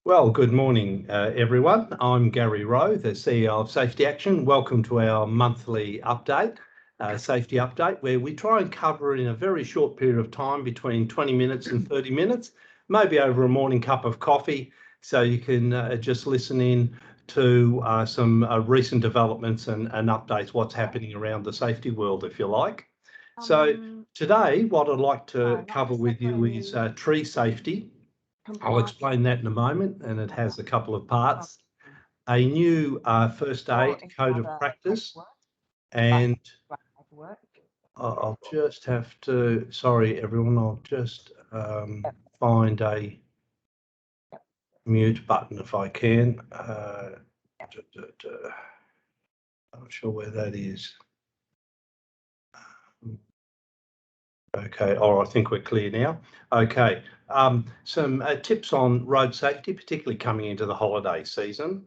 Well, good morning, everyone. I'm Gary Rowe, the CEO of Safety Action. Welcome to our monthly update, safety update, where we try and cover in a very short period of time, between 20 minutes and 30 minutes, maybe over a morning cup of coffee, so you can just listen in to some recent developments and updates, what's happening around the safety world, if you like. So today, what I'd like to cover with you is tree safety. I'll explain that in a moment, and it has a couple of parts. A new first aid code of practice, and I'll just have to, sorry everyone, I'll just find a mute button if I can. I'm not sure where that is. Okay, I think we're clear now. Okay, some tips on road safety, particularly coming into the holiday season.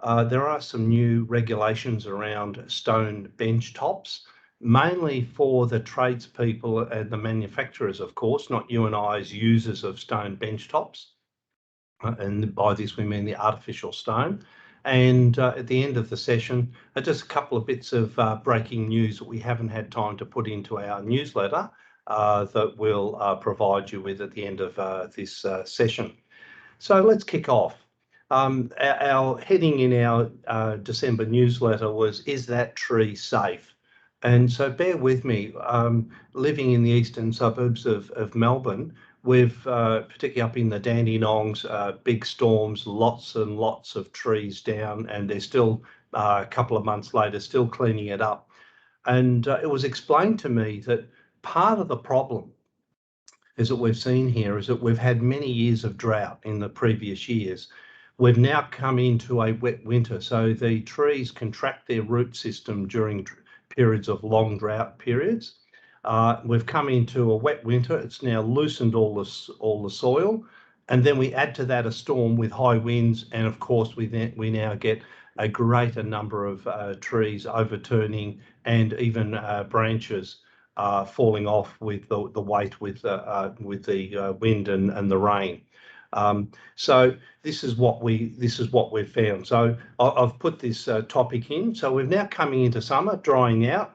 There are some new regulations around stone bench tops, mainly for the tradespeople and the manufacturers, of course, not you and I as users of stone bench tops. And by this we mean the artificial stone. And at the end of the session, just a couple of bits of breaking news that we haven't had time to put into our newsletter that we'll provide you with at the end of this session. So let's kick off. Our heading in our December newsletter was, is that tree safe? And so bear with me, living in the eastern suburbs of Melbourne, we've, particularly up in the Dandenongs, big storms, lots and lots of trees down, and they're still, a couple of months later, still cleaning it up. And it was explained to me that part of the problem is that we've seen here is that we've had many years of drought in the previous years. We've now come into a wet winter, so the trees contract their root system during periods of long drought periods. We've come into a wet winter. It's now loosened all the soil, and then we add to that a storm with high winds, and of course we now get a greater number of trees overturning and even branches falling off with the weight with the wind and the rain. So this is what we've found. So I've put this topic in. So we're now coming into summer, drying out.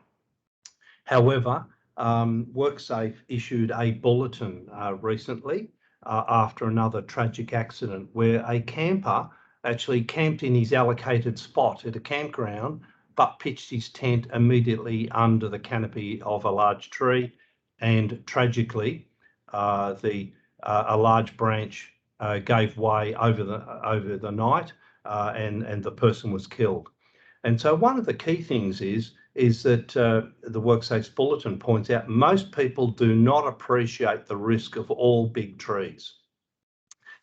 However, WorkSafe issued a bulletin recently after another tragic accident where a camper actually camped in his allocated spot at a campground, but pitched his tent immediately under the canopy of a large tree, and tragically, a large branch gave way over the night, and the person was killed. And so one of the key things is that the WorkSafe bulletin points out most people do not appreciate the risk of all big trees.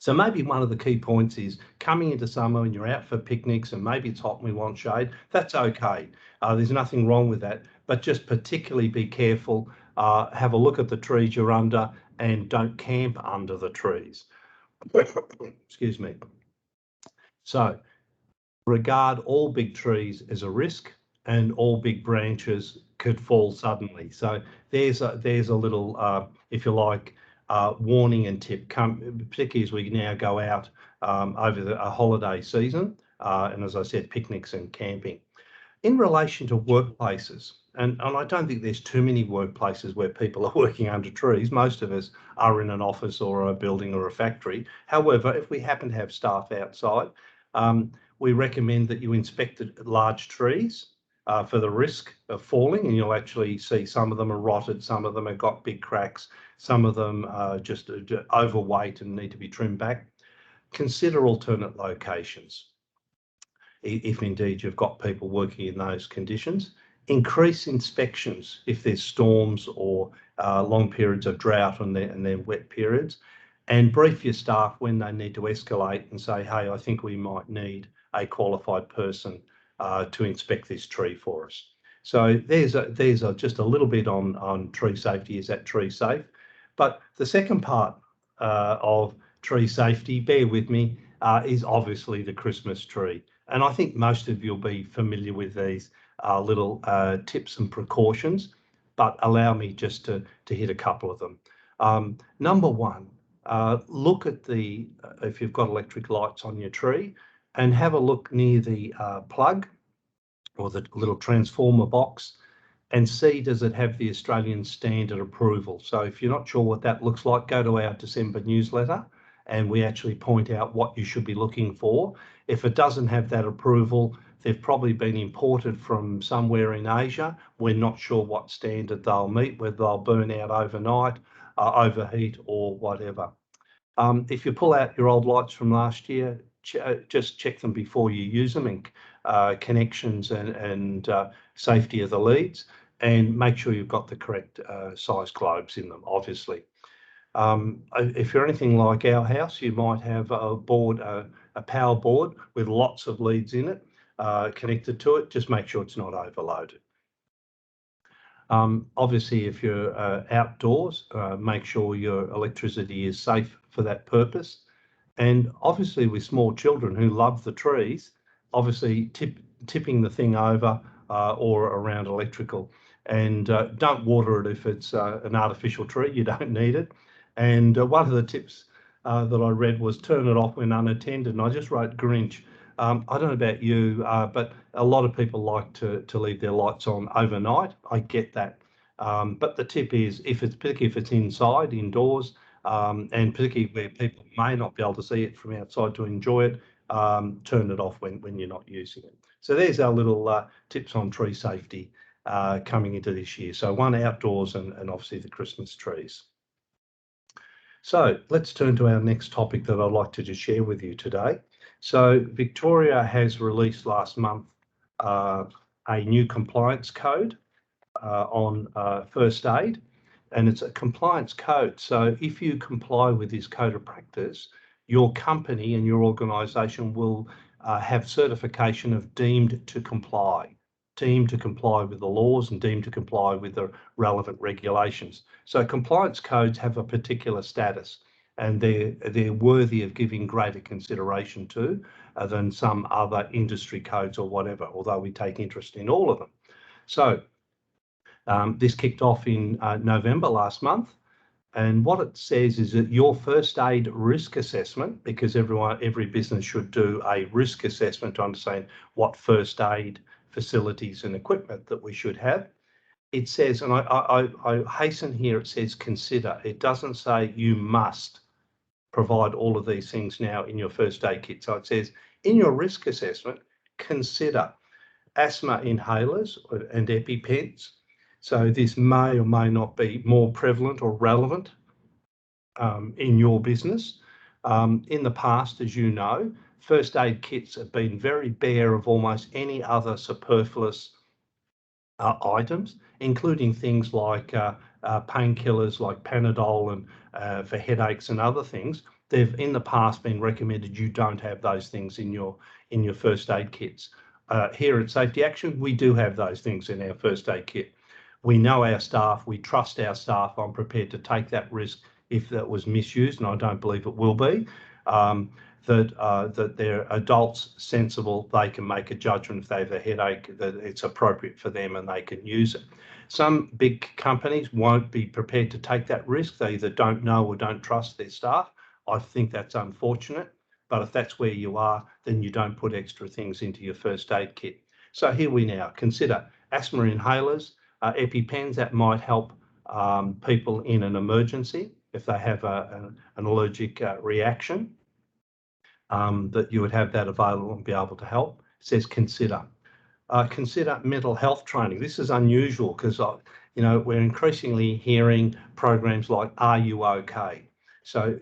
So maybe one of the key points is coming into summer and you're out for picnics and maybe it's hot and we want shade, that's okay. There's nothing wrong with that, but just particularly be careful, have a look at the trees you're under and don't camp under the trees. Excuse me. So regard all big trees as a risk, and all big branches could fall suddenly. So there's a little, if you like, warning and tip, particularly as we now go out over a holiday season, and as I said, picnics and camping. In relation to workplaces, and I don't think there's too many workplaces where people are working under trees. Most of us are in an office or a building or a factory. However, if we happen to have staff outside, we recommend that you inspect the large trees for the risk of falling, and you'll actually see some of them are rotted, some of them have got big cracks, some of them are just overweight and need to be trimmed back. Consider alternate locations if indeed you've got people working in those conditions. Increase inspections if there's storms or long periods of drought and their wet periods, and brief your staff when they need to escalate and say, hey, I think we might need a qualified person to inspect this tree for us. So there's just a little bit on tree safety. Is that tree safe? But the second part of tree safety, bear with me, is obviously the Christmas tree. And I think most of you will be familiar with these little tips and precautions, but allow me just to hit a couple of them. Number one, look at if you've got electric lights on your tree, and have a look near the plug or the little transformer box, and see, does it have the Australian standard approval? So if you're not sure what that looks like, go to our December newsletter and we actually point out what you should be looking for. If it doesn't have that approval, they've probably been imported from somewhere in Asia. We're not sure what standard they'll meet, whether they'll burn out overnight, overheat, or whatever. If you pull out your old lights from last year, just check them before you use them, and connections and safety of the leads, and make sure you've got the correct size globes in them, obviously. If you're anything like our house, you might have a board, a power board with lots of leads in it connected to it. Just make sure it's not overloaded. Obviously, if you're outdoors, make sure your electricity is safe for that purpose. And obviously with small children who love the trees, obviously tipping the thing over or around electrical. And don't water it if it's an artificial tree, you don't need it. And one of the tips that I read was turn it off when unattended, and I just wrote Grinch. I don't know about you, but a lot of people like to leave their lights on overnight. I get that. But the tip is, particularly if it's inside, indoors, and particularly where people may not be able to see it from outside to enjoy it, turn it off when you're not using it. So there's our little tips on tree safety coming into this year. So one, outdoors, and obviously the Christmas trees. So let's turn to our next topic that I'd like to just share with you today. So Victoria has released last month a new compliance code on first aid, and it's a compliance code. So if you comply with this code of practice, your company and your organisation will have certification of deemed to comply with the laws and deemed to comply with the relevant regulations. So compliance codes have a particular status, and they're worthy of giving greater consideration to than some other industry codes or whatever, although we take interest in all of them. So this kicked off in November last month, and what it says is that your first aid risk assessment, because every business should do a risk assessment to understand what first aid facilities and equipment that we should have. It says, and I hasten here, it says consider. It doesn't say you must provide all of these things now in your first aid kit. So it says in your risk assessment, consider asthma inhalers and EpiPens. So this may or may not be more prevalent or relevant in your business. In the past, as you know, first aid kits have been very bare of almost any other superfluous items, including things like painkillers like Panadol and for headaches and other things. They've in the past been recommended you don't have those things in your first aid kits. Here at Safety Action, we do have those things in our first aid kit. We know our staff, we trust our staff. I'm prepared to take that risk if that was misused, and I don't believe it will be. That they're adults, sensible, they can make a judgment if they have a headache, that it's appropriate for them and they can use it. Some big companies won't be prepared to take that risk. They either don't know or don't trust their staff. I think that's unfortunate, but if that's where you are, then you don't put extra things into your first aid kit. So here we now consider asthma inhalers, EpiPens that might help people in an emergency if they have an allergic reaction. That you would have that available and be able to help. It says consider. Consider mental health training. This is unusual because we're increasingly hearing programs like Are You OK? So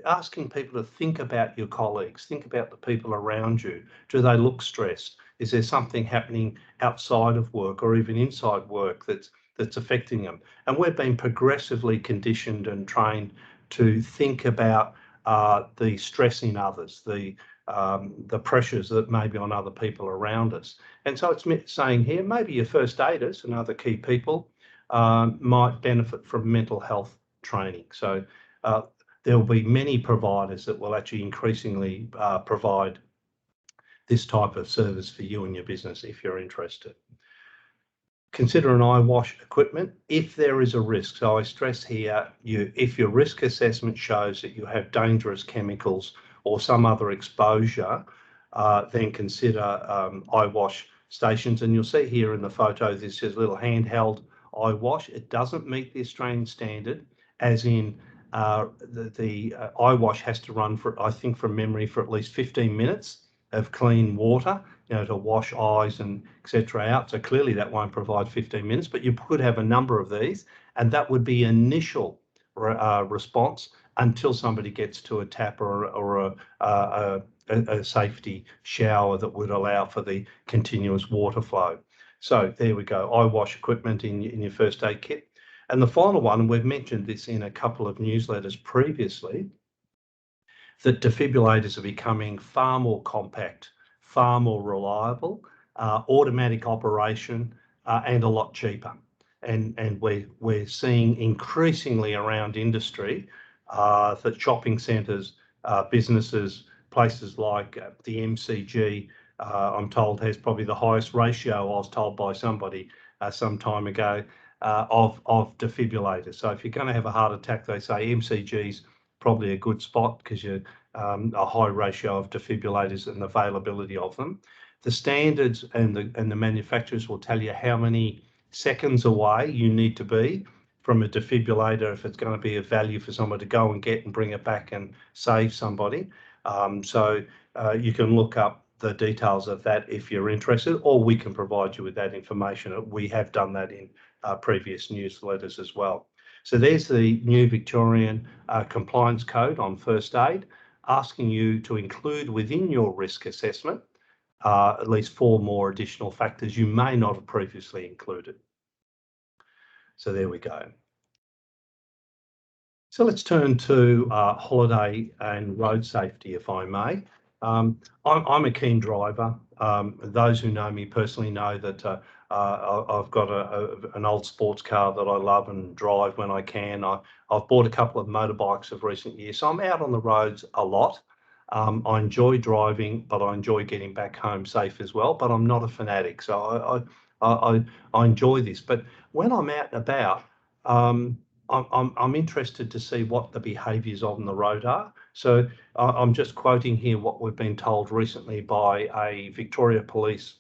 asking people to think about your colleagues, think about the people around you. Do they look stressed? Is there something happening outside of work or even inside work that's affecting them? And we've been progressively conditioned and trained to think about the stress in others, the pressures that may be on other people around us. And so it's saying here, maybe your first aiders and other key people might benefit from mental health training. So there will be many providers that will actually increasingly provide this type of service for you and your business if you're interested. Consider an eye wash equipment if there is a risk. So I stress here, if your risk assessment shows that you have dangerous chemicals or some other exposure, then consider eye wash stations. And you'll see here in the photo, this is a little handheld eye wash. It doesn't meet the Australian standard, as in the eye wash has to run for, I think from memory, for at least 15 minutes of clean water, to wash eyes and etc. out. So clearly that won't provide 15 minutes, but you could have a number of these, and that would be initial response until somebody gets to a tap or a safety shower that would allow for the continuous water flow. So there we go, eye wash equipment in your first aid kit. And the final one, and we've mentioned this in a couple of newsletters previously, that defibrillators are becoming far more compact, far more reliable, automatic operation, and a lot cheaper. And we're seeing increasingly around industry that shopping centres, businesses, places like the MCG, I'm told has probably the highest ratio, I was told by somebody some time ago, of defibrillators. So if you're going to have a heart attack, they say MCG's probably a good spot because you're a high ratio of defibrillators and availability of them. The standards and the manufacturers will tell you how many seconds away you need to be from a defibrillator if it's going to be of value for someone to go and get and bring it back and save somebody. So you can look up the details of that if you're interested, or we can provide you with that information. We have done that in previous newsletters as well. So there's the new Victorian compliance code on first aid, asking you to include within your risk assessment at least 4 more additional factors you may not have previously included. So there we go. So let's turn to holiday and road safety, if I may. I'm a keen driver. Those who know me personally know that I've got an old sports car that I love and drive when I can. I've bought a couple of motorbikes of recent years, so I'm out on the roads a lot. I enjoy driving, but I enjoy getting back home safe as well. But I'm not a fanatic, so I enjoy this. But when I'm out and about, I'm interested to see what the behaviours on the road are. So I'm just quoting here what we've been told recently by a Victoria Police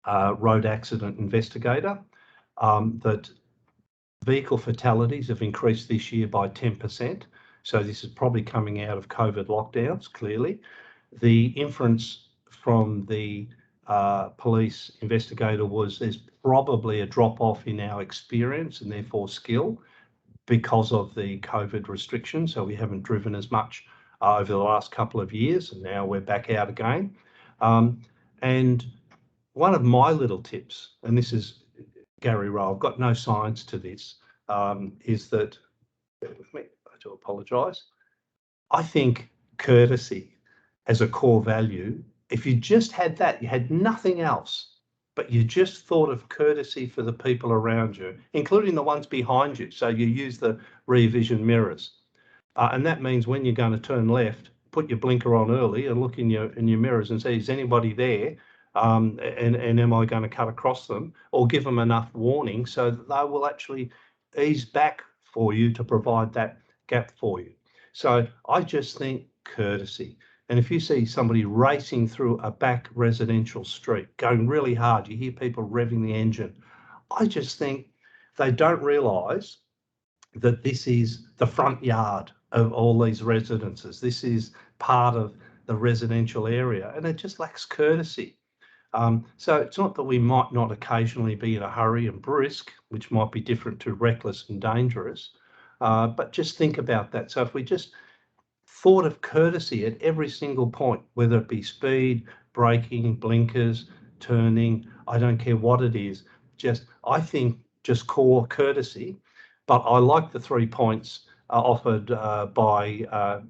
road accident investigator, that vehicle fatalities have increased this year by 10%. So this is probably coming out of COVID lockdowns, clearly. The inference from the police investigator was there's probably a drop-off in our experience and therefore skill because of the COVID restrictions. So we haven't driven as much over the last couple of years, and now we're back out again. And one of my little tips, and this is Gary Rowe, I've got no science to this, is that, bear with me, I do apologise. I think courtesy as a core value, if you just had that, you had nothing else, but you just thought of courtesy for the people around you, including the ones behind you. So you use the rear vision mirrors. And that means when you're going to turn left, put your blinker on early and look in your mirrors and say, is anybody there? And am I going to cut across them? Or give them enough warning so that they will actually ease back for you to provide that gap for you. So I just think courtesy. And if you see somebody racing through a back residential street, going really hard, you hear people revving the engine, I just think they don't realise that this is the front yard of all these residences. This is part of the residential area, and it just lacks courtesy. So it's not that we might not occasionally be in a hurry and brisk, which might be different to reckless and dangerous, but just think about that. So if we just thought of courtesy at every single point, whether it be speed, braking, blinkers, turning, I don't care what it is, I think just core courtesy. But I like the 3 points offered by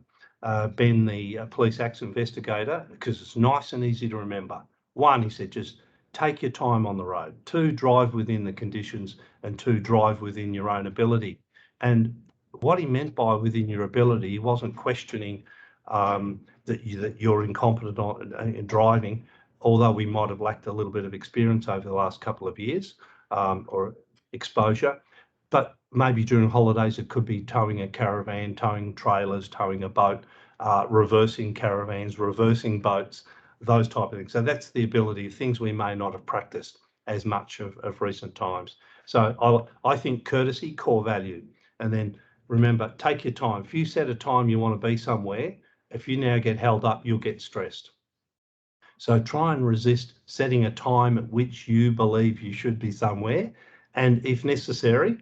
Ben, the police accident investigator, because it's nice and easy to remember. 1, he said, just take your time on the road. 2, drive within the conditions, and 2, drive within your own ability. And what he meant by within your ability, he wasn't questioning that you're incompetent in driving, although we might have lacked a little bit of experience over the last couple of years. or exposure. But maybe during holidays, it could be towing a caravan, towing trailers, towing a boat, reversing caravans, reversing boats, those type of things. So that's the ability, things we may not have practiced as much of recent times. So I think courtesy, core value. And then remember, take your time. If you set a time you want to be somewhere, if you now get held up, you'll get stressed. So try and resist setting a time at which you believe you should be somewhere. And if necessary,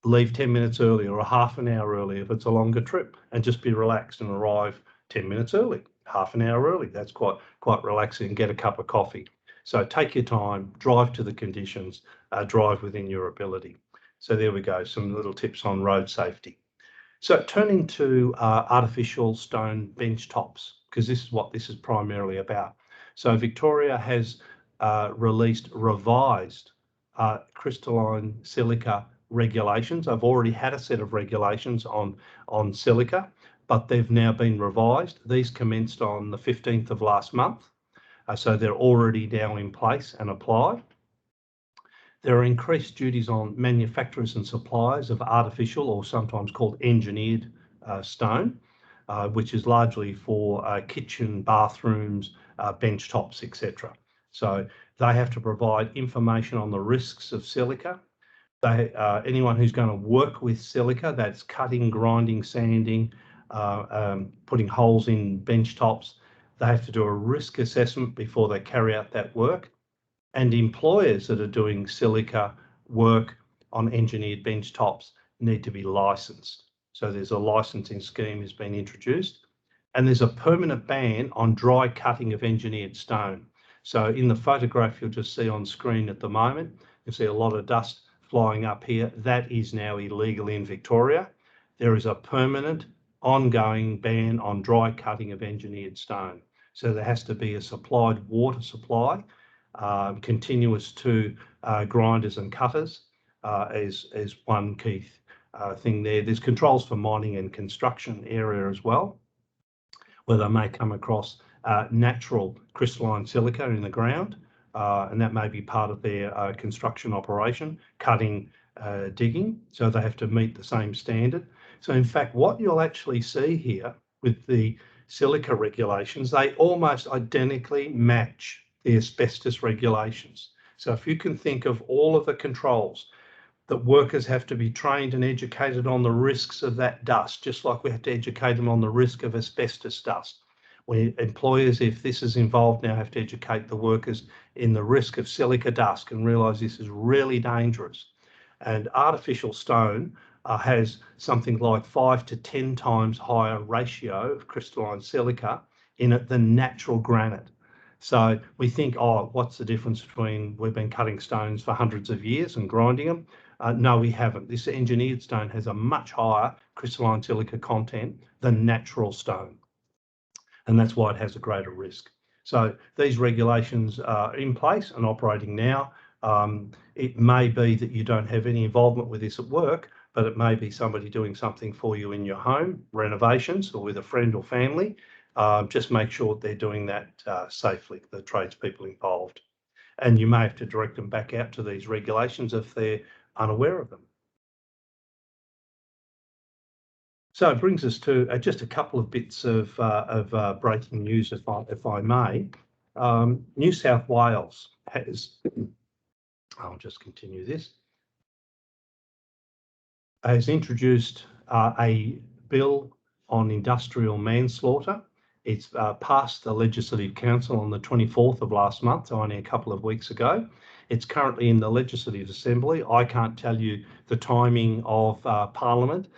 leave 10 minutes early or a half an hour early if it's a longer trip, and just be relaxed and arrive 10 minutes early, half an hour early. That's quite relaxing. Get a cup of coffee. So take your time, drive to the conditions, drive within your ability. So there we go, some little tips on road safety. So turning to artificial stone bench tops, because this is what this is primarily about. So Victoria has released revised crystalline silica regulations. I've already had a set of regulations on silica, but they've now been revised. These commenced on the 15th of last month. So they're already now in place and applied. There are increased duties on manufacturers and suppliers of artificial, or sometimes called engineered stone, which is largely for kitchen, bathrooms, bench tops, etc. So they have to provide information on the risks of silica. Anyone who's going to work with silica, that's cutting, grinding, sanding, putting holes in bench tops, they have to do a risk assessment before they carry out that work. And employers that are doing silica work on engineered bench tops need to be licensed. So there's a licensing scheme has been introduced, and there's a permanent ban on dry cutting of engineered stone. So in the photograph you'll just see on screen at the moment, you see a lot of dust flying up here. That is now illegal in Victoria. There is a permanent ongoing ban on dry cutting of engineered stone. So there has to be a supplied water supply, continuous to grinders and cutters as one key thing there. There's controls for mining and construction area as well, where they may come across natural crystalline silica in the ground, and that may be part of their construction operation, cutting, digging, so they have to meet the same standard. So in fact, what you'll actually see here with the silica regulations, they almost identically match the asbestos regulations. So if you can think of all of the controls that workers have to be trained and educated on the risks of that dust, just like we have to educate them on the risk of asbestos dust. Employers, if this is involved now, have to educate the workers in the risk of silica dust and realise this is really dangerous. And artificial stone has something like 5 to 10 times higher ratio of crystalline silica in it than natural granite. So we think, oh, what's the difference between we've been cutting stones for hundreds of years and grinding them? No, we haven't. This engineered stone has a much higher crystalline silica content than natural stone, and that's why it has a greater risk. So these regulations are in place and operating now. It may be that you don't have any involvement with this at work, but it may be somebody doing something for you in your home, renovations, or with a friend or family. Just make sure they're doing that safely, the tradespeople involved. And you may have to direct them back out to these regulations if they're unaware of them. So it brings us to just a couple of bits of breaking news, if I may. New South Wales has, I'll just continue this, has introduced a bill on industrial manslaughter. It's passed the Legislative Council on the 24th of last month, so only a couple of weeks ago. It's currently in the Legislative Assembly. I can't tell you the timing of Parliament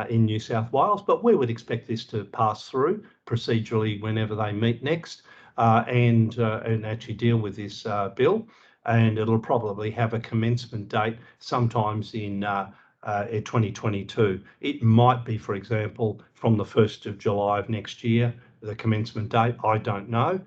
in New South Wales, but we would expect this to pass through procedurally whenever they meet next and actually deal with this bill. And it'll probably have a commencement date sometimes in 2022. It might be, for example, from the 1st of July of next year, the commencement date. I don't know.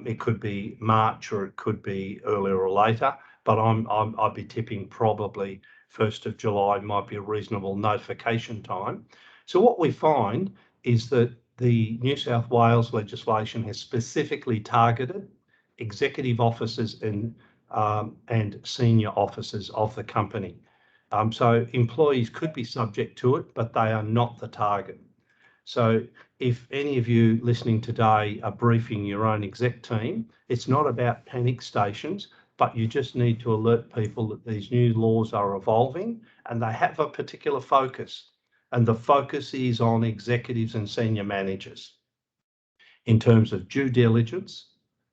It could be March or it could be earlier or later, but I'd be tipping probably 1st of July might be a reasonable notification time. So what we find is that the New South Wales legislation has specifically targeted executive officers and and senior officers of the company. So employees could be subject to it, but they are not the target. So if any of you listening today are briefing your own exec team, it's not about panic stations, but you just need to alert people that these new laws are evolving and they have a particular focus. And the focus is on executives and senior managers in terms of due diligence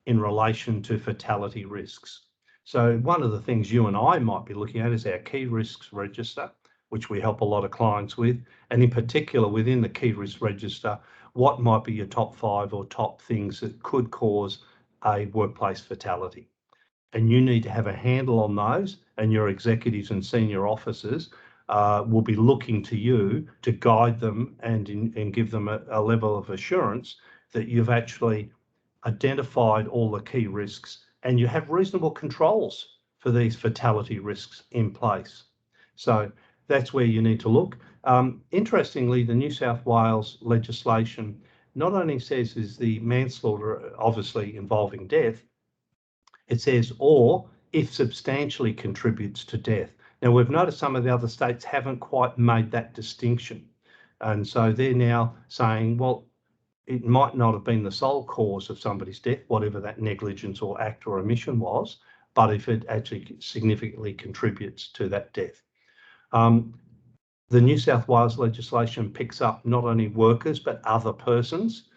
in relation to fatality risks. So one of the things you and I might be looking at is our key risks register, which we help a lot of clients with. And in particular, within the key risk register, what might be your top 5 or top things that could cause a workplace fatality? And you need to have a handle on those, and your executives and senior officers will be looking to you to guide them and give them a level of assurance that you've actually identified all the key risks and you have reasonable controls for these fatality risks in place. So that's where you need to look. Interestingly, the New South Wales legislation not only says is the manslaughter obviously involving death, it says or if substantially contributes to death. Now we've noticed some of the other states haven't quite made that distinction. And so they're now saying, well, it might not have been the sole cause of somebody's death, whatever that negligence or act or omission was, but if it actually significantly contributes to that death. The New South Wales legislation picks up not only workers, but other persons.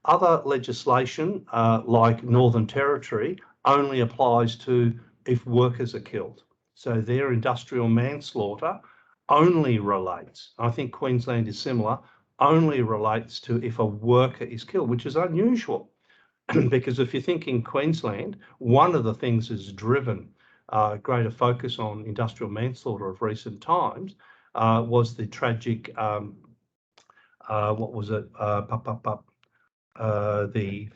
Other legislation, like Northern Territory, only applies to if workers are killed. So their industrial manslaughter only relates, I think Queensland is similar, only relates to if a worker is killed, which is unusual. Because if you think in Queensland, one of the things that's driven greater focus on industrial manslaughter of recent times was the tragic, what was it, the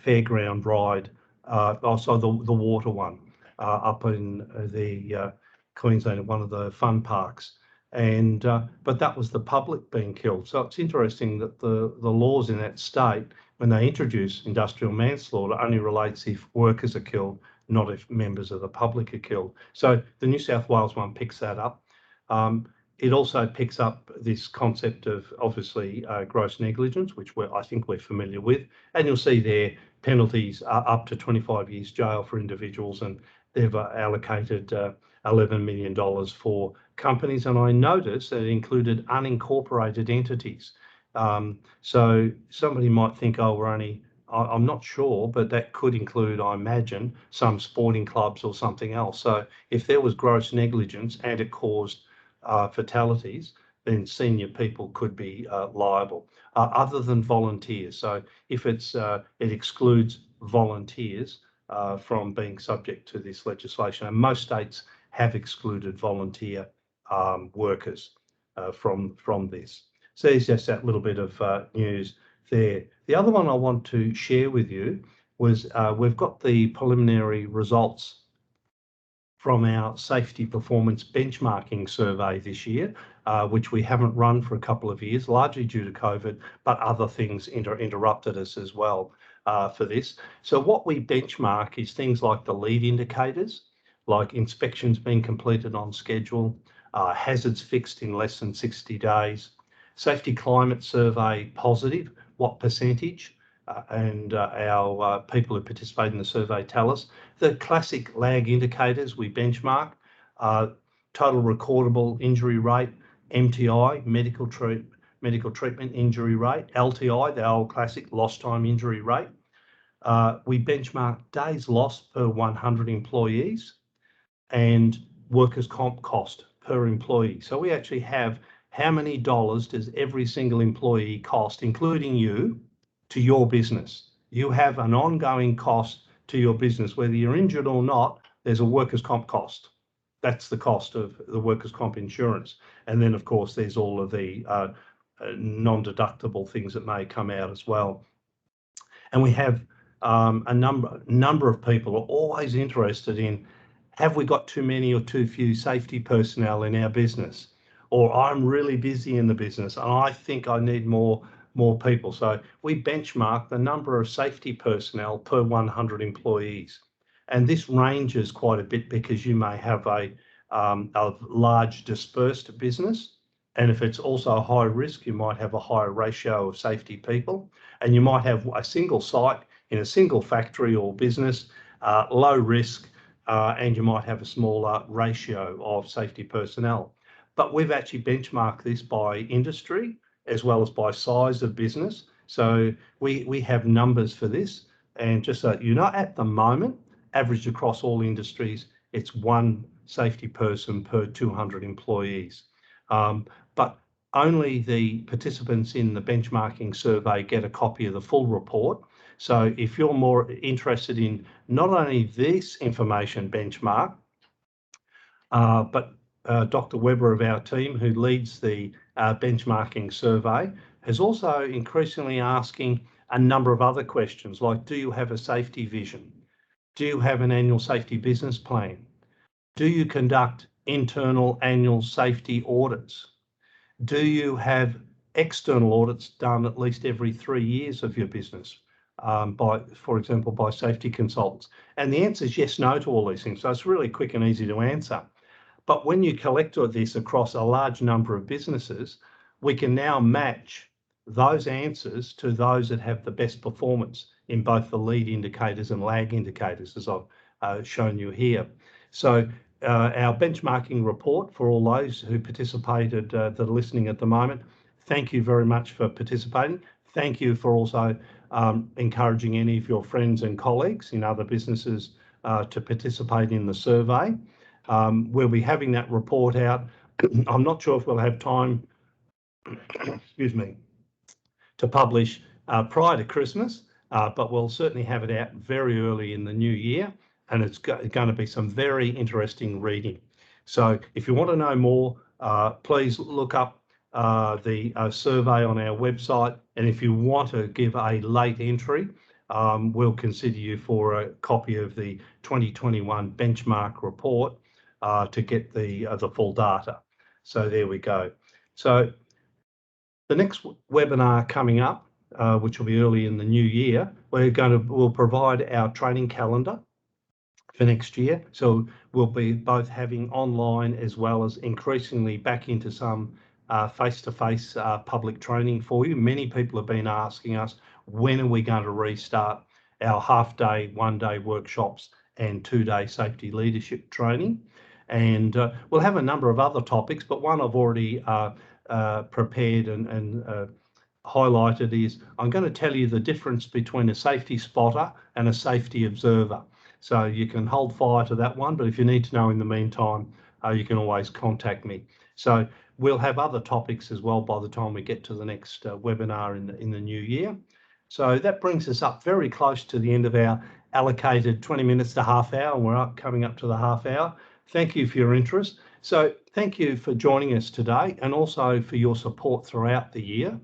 fairground ride, also the water one up in the Queensland at one of the fun parks. And but that was the public being killed. So it's interesting that the laws in that state, when they introduce industrial manslaughter, only relates if workers are killed, not if members of the public are killed. So the New South Wales one picks that up. It also picks up this concept of obviously gross negligence, which I think we're familiar with, and you'll see there penalties are up to 25 years jail for individuals, and they've allocated $11 million for companies, and I noticed that it included unincorporated entities. So somebody might think, oh, we're only, I'm not sure, but that could include, I imagine, some sporting clubs or something else. So if there was gross negligence and it caused fatalities, then senior people could be liable, other than volunteers. So if it excludes volunteers from being subject to this legislation, and most states have excluded volunteer workers from this. So there's just that little bit of news there. The other one I want to share with you was we've got the preliminary results from our safety performance benchmarking survey this year, which we haven't run for a couple of years, largely due to COVID, but other things interrupted us as well for this. So what we benchmark is things like the lead indicators, like inspections being completed on schedule, hazards fixed in less than 60 days, safety climate survey positive, what percentage, and our people who participate in the survey tell us. The classic lag indicators we benchmark are total recordable injury rate, MTI, medical treatment injury rate, LTI, the old classic lost time injury rate. We benchmark days lost per 100 employees and workers' comp cost per employee. So we actually have how many dollars does every single employee cost, including you, to your business. You have an ongoing cost to your business, whether you're injured or not. There's a workers' comp cost. That's the cost of the workers' comp insurance. And then, of course, there's all of the non-deductible things that may come out as well. And we have a number of people are always interested in, have we got too many or too few safety personnel in our business? Or I'm really busy in the business and I think I need more people. So we benchmark the number of safety personnel per 100 employees. And this ranges quite a bit because you may have a large dispersed business. And if it's also high risk, you might have a higher ratio of safety people. And you might have a single site in a single factory or business, low risk, and you might have a smaller ratio of safety personnel. But we've actually benchmarked this by industry as well as by size of business. So we have numbers for this. And just so you know, at the moment, averaged across all industries, it's one safety person per 200 employees. But only the participants in the benchmarking survey get a copy of the full report. So if you're more interested in not only this information benchmark, but Dr. Webber of our team, who leads the benchmarking survey, is also increasingly asking a number of other questions, like, do you have a safety vision? Do you have an annual safety business plan? Do you conduct internal annual safety audits? Do you have external audits done at least every 3 years of your business, for example, by safety consultants? And the answer is yes, no to all these things. So it's really quick and easy to answer. But when you collect all this across a large number of businesses, we can now match those answers to those that have the best performance in both the lead indicators and lag indicators, as I've shown you here. So our benchmarking report, for all those who participated that are listening at the moment, thank you very much for participating. Thank you for also encouraging any of your friends and colleagues in other businesses to participate in the survey. We'll be having that report out. I'm not sure if we'll have time, excuse me, to publish prior to Christmas, but we'll certainly have it out very early in the new year, and it's going to be some very interesting reading. So if you want to know more, please look up the survey on our website, and if you want to give a late entry, we'll consider you for a copy of the 2021 benchmark report to get the full data. So there we go. So the next webinar coming up, which will be early in the new year, we'll provide our training calendar for next year. So we'll be both having online as well as increasingly back into some face-to-face public training for you. Many people have been asking us, when are we going to restart our half-day, one-day workshops and 2-day safety leadership training? And we'll have a number of other topics, but one I've already prepared and highlighted is I'm going to tell you the difference between a safety spotter and a safety observer. So you can hold fire to that one, but if you need to know in the meantime, you can always contact me. So we'll have other topics as well by the time we get to the next webinar in the new year. So that brings us up very close to the end of our allocated 20 minutes to half hour, and we're coming up to the half hour. Thank you for your interest. So thank you for joining us today and also for your support throughout the year.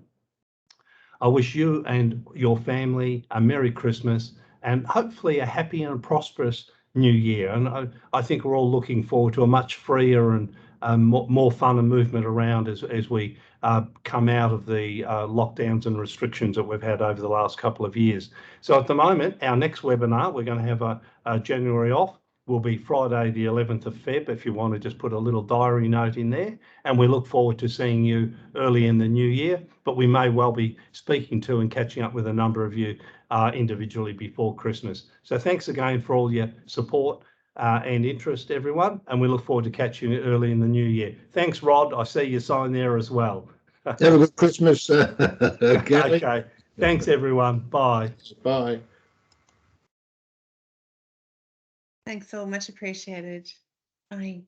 I wish you and your family a Merry Christmas and hopefully a happy and prosperous new year. And I think we're all looking forward to a much freer and more fun and movement around as we come out of the lockdowns and restrictions that we've had over the last couple of years. So at the moment, our next webinar, we're going to have a January off, will be Friday the 11th of Feb, if you want to just put a little diary note in there. And we look forward to seeing you early in the new year, but we may well be speaking to and catching up with a number of you individually before Christmas. So thanks again for all your support and interest, everyone, and we look forward to catching you early in the new year. Thanks, Rod. I see your sign there as well. Have a good Christmas. Okay. Thanks, everyone. Bye. Bye. Thanks so much. Appreciated. Bye.